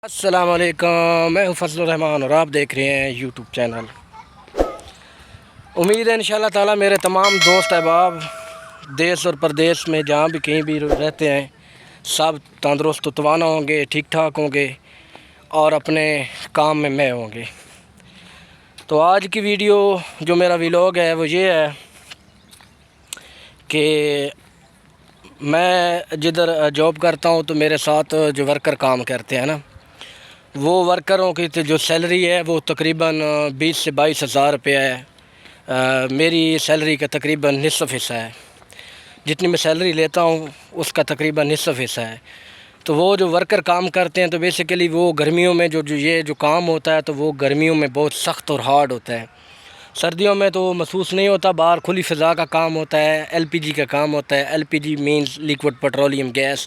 السلام علیکم، میں ہوں فضل الرحمان اور آپ دیکھ رہے ہیں یوٹیوب چینل۔ امید ہے انشاءاللہ تعالی میرے تمام دوست احباب دیس اور پردیس میں جہاں بھی کہیں بھی رہتے ہیں سب تندرست و توانا ہوں گے، ٹھیک ٹھاک ہوں گے اور اپنے کام میں ہوں گے۔ تو آج کی ویڈیو جو میرا ویلاگ ہے وہ یہ ہے کہ میں جدھر جاب کرتا ہوں تو میرے ساتھ جو ورکر کام کرتے ہیں نا، وہ ورکروں کی جو سیلری ہے وہ تقریباً 20 سے 22 ہزار روپیہ ہے۔ میری سیلری کا تقریباً نصف حصہ ہے، جتنی میں سیلری لیتا ہوں اس کا تقریباً نصف حصہ ہے۔ تو وہ جو ورکر کام کرتے ہیں تو بیسیکلی وہ گرمیوں میں جو کام ہوتا ہے تو وہ گرمیوں میں بہت سخت اور ہارڈ ہوتا ہے۔ سردیوں میں تو محسوس نہیں ہوتا، باہر کھلی فضا کا کام ہوتا ہے، ایل پی جی کا کام ہوتا ہے۔ ایل پی جی مینز لیکوڈ پیٹرولیم گیس،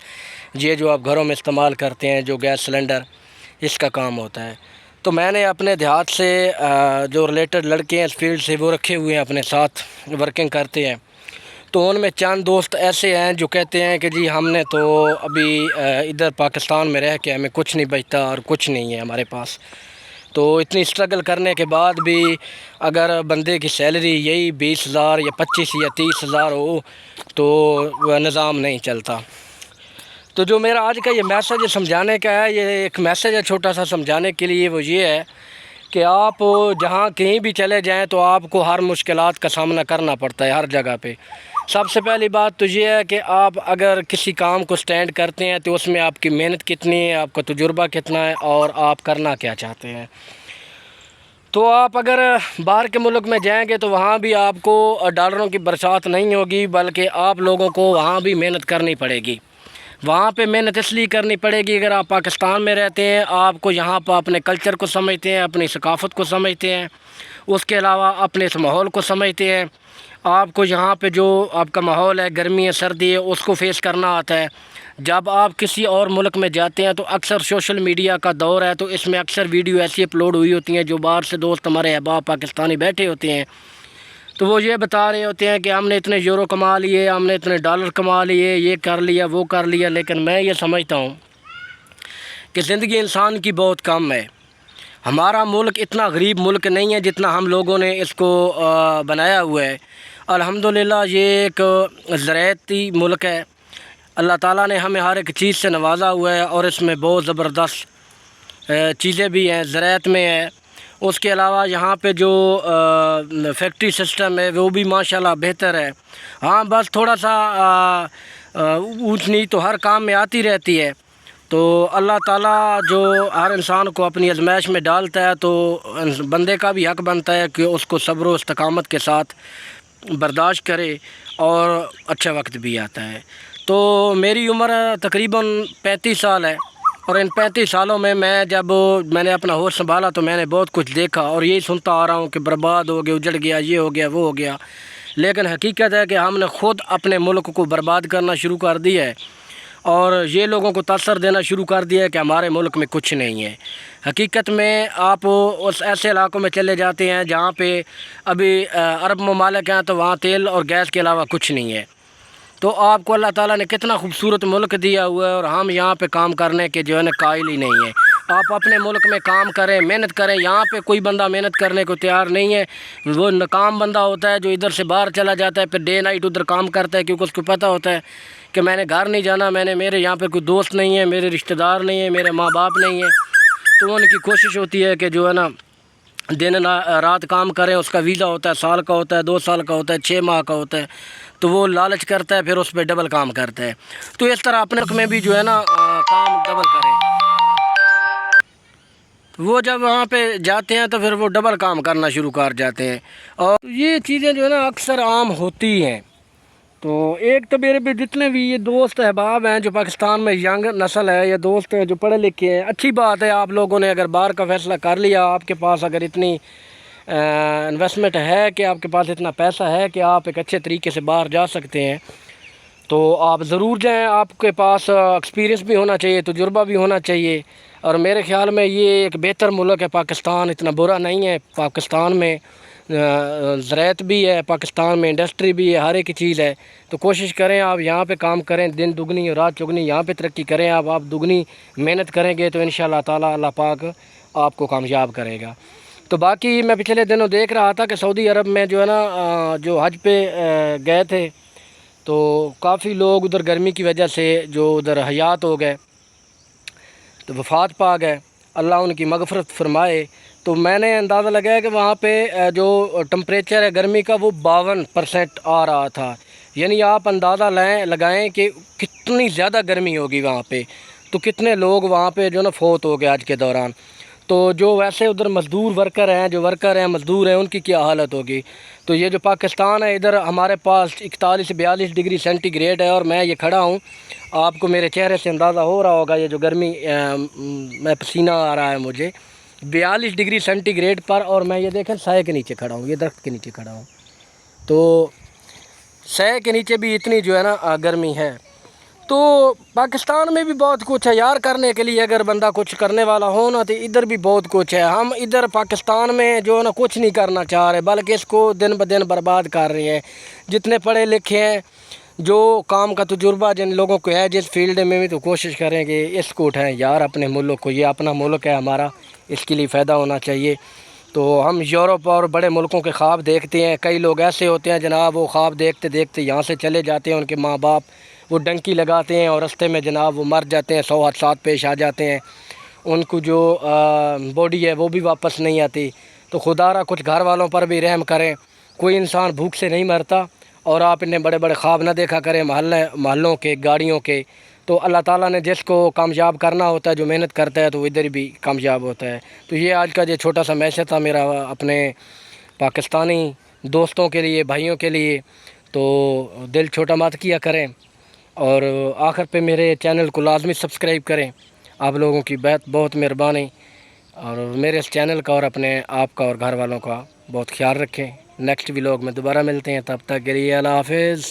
یہ جو آپ گھروں میں استعمال کرتے ہیں جو گیس سلنڈر، اس کا کام ہوتا ہے۔ تو میں نے اپنے دیہات سے جو ریلیٹڈ لڑکے ہیں اس فیلڈ سے وہ رکھے ہوئے ہیں اپنے ساتھ ورکنگ کرتے ہیں۔ تو ان میں چند دوست ایسے ہیں جو کہتے ہیں کہ جی ہم نے تو ابھی ادھر پاکستان میں رہ کے ہمیں کچھ نہیں بچتا اور کچھ نہیں ہے ہمارے پاس، تو اتنی اسٹرگل کرنے کے بعد بھی اگر بندے کی سیلری یہی 20,000 یا 25 یا 30,000 ہو تو وہ نظام نہیں چلتا۔ تو جو میرا آج کا یہ میسج سمجھانے کا ہے، یہ ایک میسج ہے چھوٹا سا سمجھانے کے لیے، وہ یہ ہے کہ آپ جہاں کہیں بھی چلے جائیں تو آپ کو ہر مشکلات کا سامنا کرنا پڑتا ہے ہر جگہ پہ۔ سب سے پہلی بات تو یہ ہے کہ آپ اگر کسی کام کو سٹینڈ کرتے ہیں تو اس میں آپ کی محنت کتنی ہے، آپ کا تجربہ کتنا ہے اور آپ کرنا کیا چاہتے ہیں۔ تو آپ اگر باہر کے ملک میں جائیں گے تو وہاں بھی آپ کو ڈالروں کی برسات نہیں ہوگی، بلکہ آپ لوگوں کو وہاں بھی محنت کرنی پڑے گی۔ وہاں پہ محنت اس لیے کرنی پڑے گی، اگر آپ پاکستان میں رہتے ہیں آپ کو یہاں پہ اپنے کلچر کو سمجھتے ہیں، اپنی ثقافت کو سمجھتے ہیں، اس کے علاوہ اپنے اس ماحول کو سمجھتے ہیں، آپ کو یہاں پہ جو آپ کا ماحول ہے، گرمی ہے سردی ہے، اس کو فیس کرنا آتا ہے۔ جب آپ کسی اور ملک میں جاتے ہیں تو اکثر سوشل میڈیا کا دور ہے، تو اس میں اکثر ویڈیو ایسی اپلوڈ ہوئی ہوتی ہیں جو باہر سے دوست ہمارے احباب پاکستانی بیٹھے ہوتے ہیں، تو وہ یہ بتا رہے ہوتے ہیں کہ ہم نے اتنے یورو کما لیے، ہم نے اتنے ڈالر کما لیے، یہ کر لیا وہ کر لیا۔ لیکن میں یہ سمجھتا ہوں کہ زندگی انسان کی بہت کم ہے۔ ہمارا ملک اتنا غریب ملک نہیں ہے جتنا ہم لوگوں نے اس کو بنایا ہوا ہے۔ الحمدللہ یہ ایک زراعتی ملک ہے، اللہ تعالیٰ نے ہمیں ہر ایک چیز سے نوازا ہوا ہے اور اس میں بہت زبردست چیزیں بھی ہیں، زراعت میں ہے۔ اس کے علاوہ یہاں پہ جو فیکٹری سسٹم ہے وہ بھی ماشاءاللہ بہتر ہے۔ ہاں بس تھوڑا سا اونچ نیچ تو ہر کام میں آتی رہتی ہے، تو اللہ تعالیٰ جو ہر انسان کو اپنی آزمائش میں ڈالتا ہے تو بندے کا بھی حق بنتا ہے کہ اس کو صبر و استقامت کے ساتھ برداشت کرے، اور اچھا وقت بھی آتا ہے۔ تو میری عمر تقریباً 35 سال ہے، اور ان 35 سالوں میں جب میں نے اپنا ہوش سنبھالا تو میں نے بہت کچھ دیکھا، اور یہی سنتا آ رہا ہوں کہ برباد ہو گیا، اجڑ گیا، یہ ہو گیا وہ ہو گیا۔ لیکن حقیقت ہے کہ ہم نے خود اپنے ملک کو برباد کرنا شروع کر دیا ہے، اور یہ لوگوں کو تاثر دینا شروع کر دیا ہے کہ ہمارے ملک میں کچھ نہیں ہے۔ حقیقت میں آپ اس ایسے علاقوں میں چلے جاتے ہیں جہاں پہ ابھی عرب ممالک ہیں تو وہاں تیل اور گیس کے علاوہ کچھ نہیں ہے۔ تو آپ کو اللہ تعالیٰ نے کتنا خوبصورت ملک دیا ہوا ہے، اور ہم یہاں پہ کام کرنے کے جو ہے نا قائل ہی نہیں ہیں۔ آپ اپنے ملک میں کام کریں، محنت کریں، یہاں پہ کوئی بندہ محنت کرنے کو تیار نہیں ہے۔ وہ ناکام بندہ ہوتا ہے جو ادھر سے باہر چلا جاتا ہے، پھر ڈے نائٹ ادھر کام کرتا ہے، کیونکہ اس کو پتہ ہوتا ہے کہ میں نے گھر نہیں جانا، میرے یہاں پہ کوئی دوست نہیں ہے، میرے رشتہ دار نہیں ہیں، میرے ماں باپ نہیں ہیں۔ تو ان کی کوشش ہوتی ہے کہ جو ہے نا دن رات کام کریں۔ اس کا ویزا ہوتا ہے، سال کا ہوتا ہے، 2 سال کا ہوتا ہے، 6 ماہ کا ہوتا ہے، تو وہ لالچ کرتا ہے، پھر اس پہ ڈبل کام کرتا ہے۔ تو اس طرح اپنے ملک میں بھی جو ہے نا کام ڈبل کریں۔ وہ جب وہاں پہ جاتے ہیں تو پھر وہ ڈبل کام کرنا شروع کر جاتے ہیں، اور یہ چیزیں جو ہے نا اکثر عام ہوتی ہیں۔ تو ایک تو میرے بھی جتنے بھی یہ دوست احباب ہیں جو پاکستان میں ینگ نسل ہے، یا دوست ہیں جو پڑھے لکھے ہیں، اچھی بات ہے آپ لوگوں نے اگر باہر کا فیصلہ کر لیا، آپ کے پاس اگر اتنی انویسٹمنٹ ہے کہ آپ کے پاس اتنا پیسہ ہے کہ آپ ایک اچھے طریقے سے باہر جا سکتے ہیں، تو آپ ضرور جائیں۔ آپ کے پاس ایکسپیرینس بھی ہونا چاہیے، تجربہ بھی ہونا چاہیے، اور میرے خیال میں یہ ایک بہتر ملک ہے پاکستان، اتنا برا نہیں ہے۔ پاکستان میں زراعت بھی ہے پاکستان میں، انڈسٹری بھی ہے، ہر ایک چیز ہے. تو کوشش کریں آپ یہاں پہ کام کریں، دن دگنی اور رات چگنی یہاں پہ ترقی کریں. آپ دگنی محنت کریں گے تو انشاءاللہ تعالی اللہ پاک آپ کو کامیاب کرے گا. تو باقی میں پچھلے دنوں دیکھ رہا تھا کہ سعودی عرب میں جو ہے نا جو حج پہ گئے تھے تو کافی لوگ ادھر گرمی کی وجہ سے جو ادھر حیات ہو گئے، تو وفات پا گئے، اللہ ان کی مغفرت فرمائے. تو میں نے اندازہ لگایا کہ وہاں پہ جو ٹمپریچر ہے گرمی کا وہ 52% آ رہا تھا. یعنی آپ اندازہ لگائیں کہ کتنی زیادہ گرمی ہوگی وہاں پہ. تو کتنے لوگ وہاں پہ جو نا فوت ہو گئے آج کے دوران. تو جو ویسے ادھر مزدور ورکر ہیں مزدور ہیں، ان کی کیا حالت ہوگی. تو یہ جو پاکستان ہے ادھر ہمارے پاس 41 سے 42 ڈگری سینٹی گریڈ ہے، اور میں یہ کھڑا ہوں، آپ کو میرے چہرے سے اندازہ ہو رہا ہوگا یہ جو گرمی میں پسینہ آ رہا ہے مجھے 42 ڈگری سینٹی گریڈ پر. اور میں یہ دیکھیں سائے کے نیچے کھڑا ہوں، یہ درخت کے نیچے کھڑا ہوں. تو سائے کے نیچے بھی اتنی جو ہے نا گرمی ہے. تو پاکستان میں بھی بہت کچھ ہے یار کرنے کے لیے، اگر بندہ کچھ کرنے والا ہو نا تو ادھر بھی بہت کچھ ہے. ہم ادھر پاکستان میں جو ہے نا کچھ نہیں کرنا چاہ رہے، بلکہ اس کو دن بدن برباد کر رہے ہیں. جتنے پڑھے لکھے ہیں، جو کام کا تجربہ جن لوگوں کو ہے جس فیلڈ میں بھی، تو کوشش کریں کہ اس کو اٹھائیں یار اپنے ملک کو. یہ اپنا ملک ہے ہمارا، اس کے لیے فائدہ ہونا چاہیے. تو ہم یورپ اور بڑے ملکوں کے خواب دیکھتے ہیں. کئی لوگ ایسے ہوتے ہیں جناب وہ خواب دیکھتے دیکھتے یہاں سے چلے جاتے ہیں، ان کے ماں باپ وہ ڈنکی لگاتے ہیں اور رستے میں جناب وہ مر جاتے ہیں، 100 حادثات پیش آ جاتے ہیں، ان کو جو باڈی ہے وہ بھی واپس نہیں آتی. تو خدا را کچھ گھر والوں پر بھی رحم کریں. کوئی انسان بھوک سے نہیں مرتا، اور آپ اتنے بڑے بڑے خواب نہ دیکھا کریں محلوں کے، گاڑیوں کے. تو اللہ تعالیٰ نے جس کو کامیاب کرنا ہوتا ہے، جو محنت کرتا ہے، تو وہ ادھر بھی کامیاب ہوتا ہے. تو یہ آج کا جو چھوٹا سا میسج تھا میرا اپنے پاکستانی دوستوں کے لیے، بھائیوں کے لیے. تو دل چھوٹا مت کیا کریں، اور آخر پہ میرے چینل کو لازمی سبسکرائب کریں. آپ لوگوں کی بہت مہربانی، اور میرے اس چینل کا اور اپنے آپ کا اور گھر والوں کا بہت خیال رکھیں. نیکسٹ ولاگ میں دوبارہ ملتے ہیں، تب تک کے لیے اللہ حافظ.